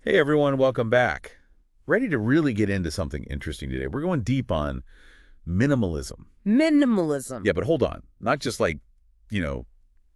Hey everyone, welcome back. Ready to really get into something interesting today. We're going deep on minimalism. Minimalism. Yeah, but hold on. Not just like, you know,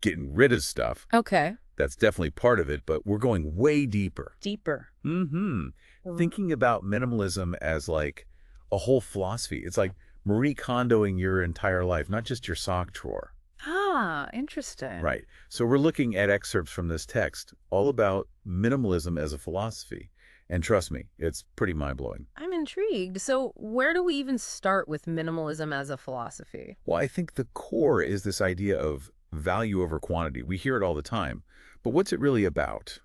getting rid of stuff. Okay. That's definitely part of it, but we're going way deeper. Deeper. Mm-hmm. Mm. Thinking about minimalism as like a whole philosophy. It's like Marie Kondoing your entire life, not just your sock drawer. Ah, interesting. Right. So we're looking at excerpts from this text all about minimalism as a philosophy. And trust me, it's pretty mind-blowing. I'm intrigued. So, where do we even start with minimalism as a philosophy? Well, I think the core is this idea of value over quantity. We hear it all the time, but what's it really about,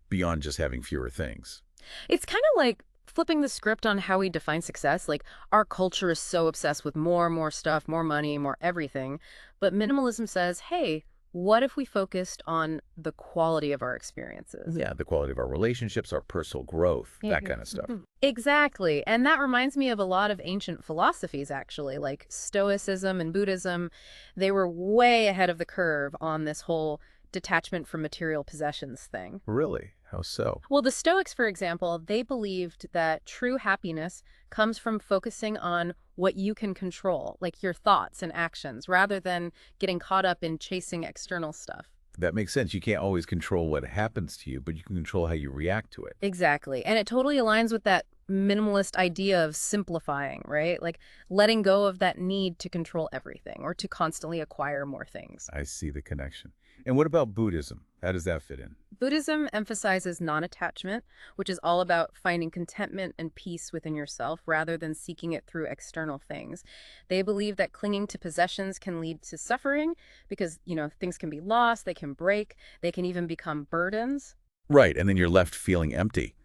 beyond just having fewer things? It's kind of like flipping the script on how we define success. Like, our culture is so obsessed with more stuff, more money, more everything. But minimalism says, hey, what if we focused on the quality of our experiences? Yeah, the quality of our relationships, our personal growth, that kind of stuff. Exactly. And that reminds me of a lot of ancient philosophies, actually, like Stoicism and Buddhism. They were way ahead of the curve on this whole detachment from material possessions thing. Really? How so? Well, the Stoics, for example, they believed that true happiness comes from focusing on what you can control, like your thoughts and actions, rather than getting caught up in chasing external stuff. That makes sense. You can't always control what happens to you, but you can control how you react to it. Exactly. And it totally aligns with that minimalist idea of simplifying, right? Like letting go of that need to control everything or to constantly acquire more things. I see the connection. And what about Buddhism? How does that fit in? Buddhism emphasizes non-attachment, which is all about finding contentment and peace within yourself rather than seeking it through external things. They believe that clinging to possessions can lead to suffering because, things can be lost, they can break, they can even become burdens. Right, and then you're left feeling empty.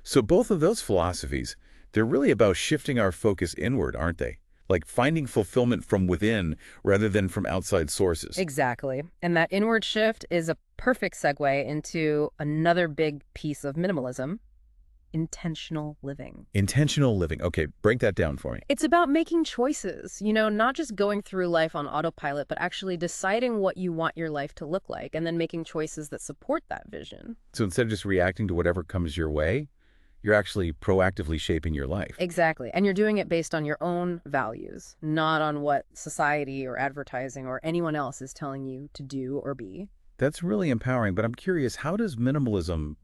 So both of those philosophies, they're really about shifting our focus inward, aren't they? Like finding fulfillment from within rather than from outside sources. Exactly. And that inward shift is a perfect segue into another big piece of minimalism, intentional living. Intentional living. Okay, break that down for me. It's about making choices, not just going through life on autopilot, but actually deciding what you want your life to look like and then making choices that support that vision. So instead of just reacting to whatever comes your way, you're actually proactively shaping your life. Exactly. And you're doing it based on your own values, not on what society or advertising or anyone else is telling you to do or be. That's really empowering, but I'm curious, how does minimalism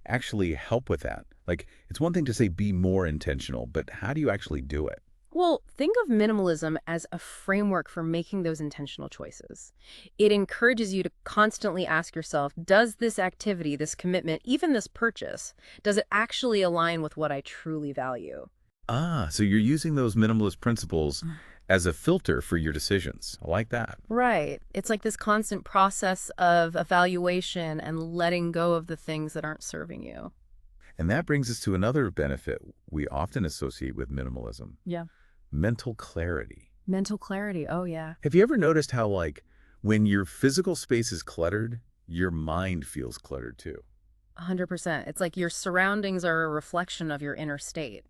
actually help with that? Like it's one thing to say be more intentional, but how do you actually do it? Well, think of minimalism as a framework for making those intentional choices. It encourages you to constantly ask yourself, does this activity, this commitment, even this purchase, does it actually align with what I truly value? Ah, so you're using those minimalist principles as a filter for your decisions. I like that. Right. It's like this constant process of evaluation and letting go of the things that aren't serving you. And that brings us to another benefit we often associate with minimalism, Yeah. mental clarity. Mental clarity. Oh, yeah. Have you ever noticed how, when your physical space is cluttered, your mind feels cluttered too? 100%. It's like your surroundings are a reflection of your inner state.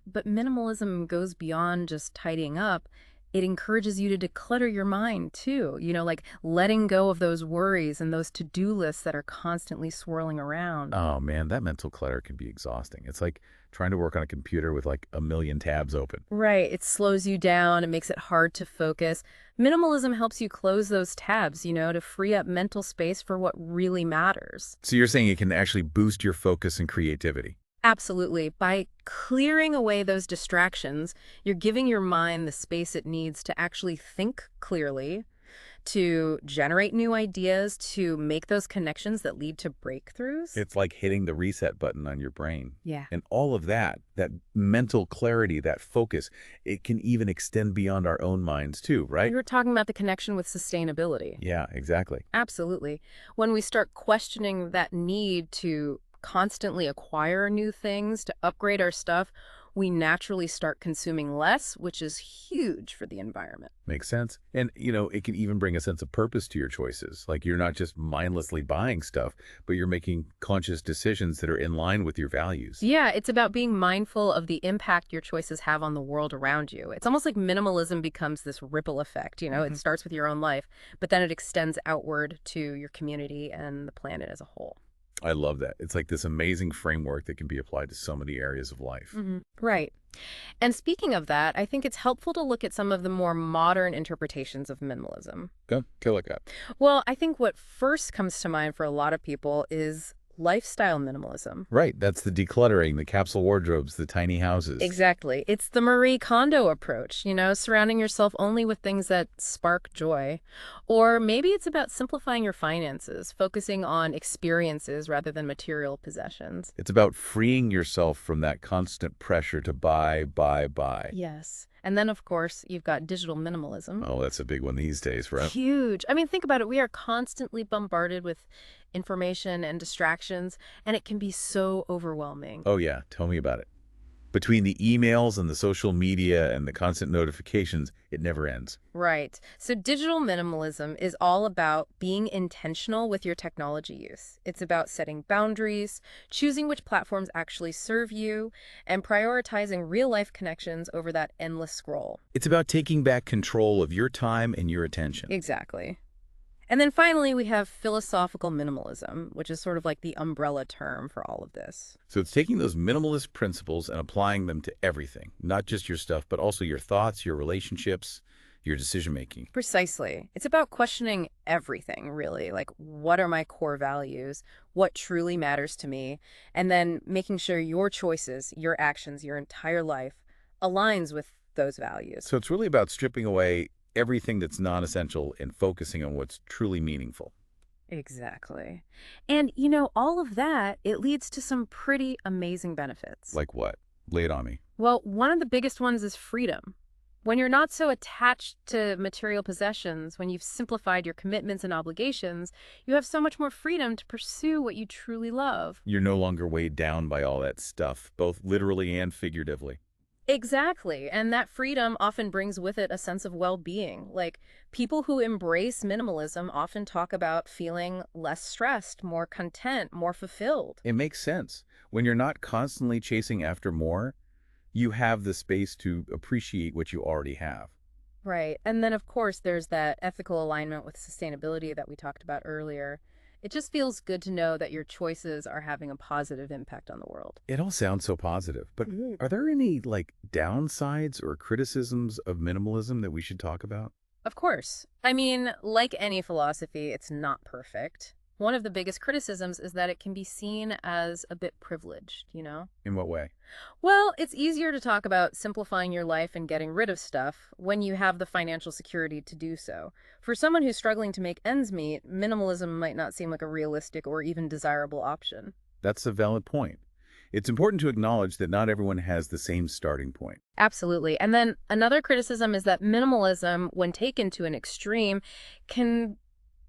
But minimalism goes beyond just tidying up. It encourages you to declutter your mind too, like letting go of those worries and those to-do lists that are constantly swirling around. Oh man, that mental clutter can be exhausting. It's like trying to work on a computer with like a million tabs open. Right. It slows you down. It makes it hard to focus. Minimalism helps you close those tabs, to free up mental space for what really matters. So you're saying it can actually boost your focus and creativity. Absolutely. By clearing away those distractions, you're giving your mind the space it needs to actually think clearly, to generate new ideas, to make those connections that lead to breakthroughs. It's like hitting the reset button on your brain. Yeah. And all of that mental clarity, that focus, it can even extend beyond our own minds too, right? You were talking about the connection with sustainability. Yeah, exactly. Absolutely. When we start questioning that need to constantly acquire new things, to upgrade our stuff, we naturally start consuming less, which is huge for the environment. Makes sense. And, it can even bring a sense of purpose to your choices. Like you're not just mindlessly buying stuff, but you're making conscious decisions that are in line with your values. Yeah, it's about being mindful of the impact your choices have on the world around you. It's almost like minimalism becomes this ripple effect, It starts with your own life, but then it extends outward to your community and the planet as a whole. I love that. It's like this amazing framework that can be applied to so many areas of life. Right. And speaking of that, I think it's helpful to look at some of the more modern interpretations of minimalism. Go look at. Well, I think what first comes to mind for a lot of people is lifestyle minimalism. Right. That's the decluttering, the capsule wardrobes, the tiny houses. Exactly. It's the Marie Kondo approach, surrounding yourself only with things that spark joy. Or maybe it's about simplifying your finances, focusing on experiences rather than material possessions. It's about freeing yourself from that constant pressure to buy, buy, buy. Yes. And then, of course, you've got digital minimalism. Oh, that's a big one these days, right? Huge. I mean, think about it. We are constantly bombarded with information and distractions, and it can be so overwhelming. Oh, yeah. Tell me about it. Between the emails and the social media and the constant notifications, it never ends. Right. So digital minimalism is all about being intentional with your technology use. It's about setting boundaries, choosing which platforms actually serve you, and prioritizing real-life connections over that endless scroll. It's about taking back control of your time and your attention. Exactly. And then finally, we have philosophical minimalism, which is sort of like the umbrella term for all of this. So it's taking those minimalist principles and applying them to everything, not just your stuff, but also your thoughts, your relationships, your decision-making. Precisely. It's about questioning everything, really. Like, what are my core values? What truly matters to me? And then making sure your choices, your actions, your entire life aligns with those values. So it's really about stripping away everything that's non-essential and focusing on what's truly meaningful. Exactly. And, all of that, it leads to some pretty amazing benefits. Like what? Lay it on me. Well, one of the biggest ones is freedom. When you're not so attached to material possessions, when you've simplified your commitments and obligations, you have so much more freedom to pursue what you truly love. You're no longer weighed down by all that stuff, both literally and figuratively. Exactly. And that freedom often brings with it a sense of well-being. Like, people who embrace minimalism often talk about feeling less stressed, more content, more fulfilled. It makes sense. When you're not constantly chasing after more, you have the space to appreciate what you already have. Right. And then, of course, there's that ethical alignment with sustainability that we talked about earlier. It just feels good to know that your choices are having a positive impact on the world. It all sounds so positive, but are there any, downsides or criticisms of minimalism that we should talk about? Of course. I mean, like any philosophy, it's not perfect. One of the biggest criticisms is that it can be seen as a bit privileged. In what way? Well, it's easier to talk about simplifying your life and getting rid of stuff when you have the financial security to do so. For someone who's struggling to make ends meet, minimalism might not seem like a realistic or even desirable option. That's a valid point. It's important to acknowledge that not everyone has the same starting point. Absolutely. And then another criticism is that minimalism, when taken to an extreme, can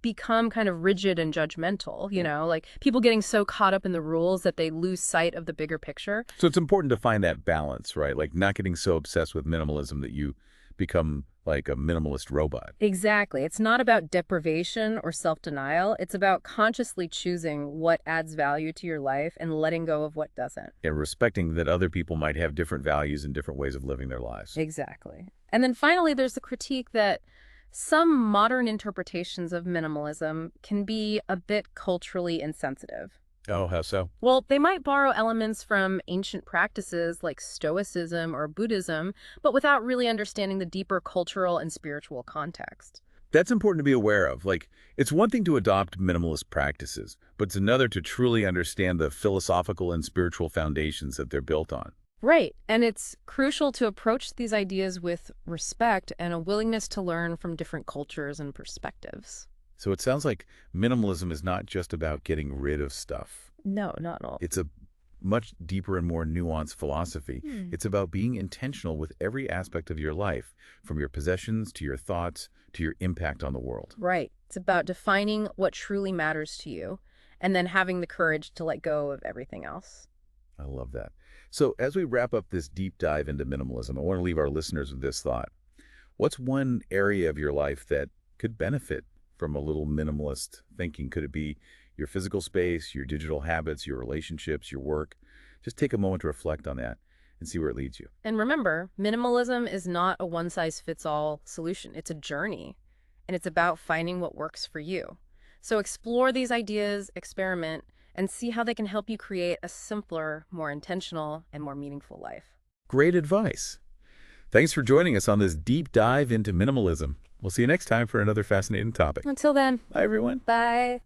become kind of rigid and judgmental, like people getting so caught up in the rules that they lose sight of the bigger picture. So it's important to find that balance, right? Like not getting so obsessed with minimalism that you become like a minimalist robot. Exactly. It's not about deprivation or self-denial. It's about consciously choosing what adds value to your life and letting go of what doesn't. And respecting that other people might have different values and different ways of living their lives. Exactly. And then finally, there's the critique that some modern interpretations of minimalism can be a bit culturally insensitive. Oh, how so? Well, they might borrow elements from ancient practices like Stoicism or Buddhism, but without really understanding the deeper cultural and spiritual context. That's important to be aware of. It's one thing to adopt minimalist practices, but it's another to truly understand the philosophical and spiritual foundations that they're built on. Right. And it's crucial to approach these ideas with respect and a willingness to learn from different cultures and perspectives. So it sounds like minimalism is not just about getting rid of stuff. No, not at all. It's a much deeper and more nuanced philosophy. It's about being intentional with every aspect of your life, from your possessions to your thoughts to your impact on the world. Right. It's about defining what truly matters to you and then having the courage to let go of everything else. I love that. So as we wrap up this deep dive into minimalism, I want to leave our listeners with this thought. What's one area of your life that could benefit from a little minimalist thinking? Could it be your physical space, your digital habits, your relationships, your work? Just take a moment to reflect on that and see where it leads you. And remember, minimalism is not a one-size-fits-all solution. It's a journey, and it's about finding what works for you. So explore these ideas, experiment, and see how they can help you create a simpler, more intentional, and more meaningful life. Great advice. Thanks for joining us on this deep dive into minimalism. We'll see you next time for another fascinating topic. Until then, Bye, everyone. bye.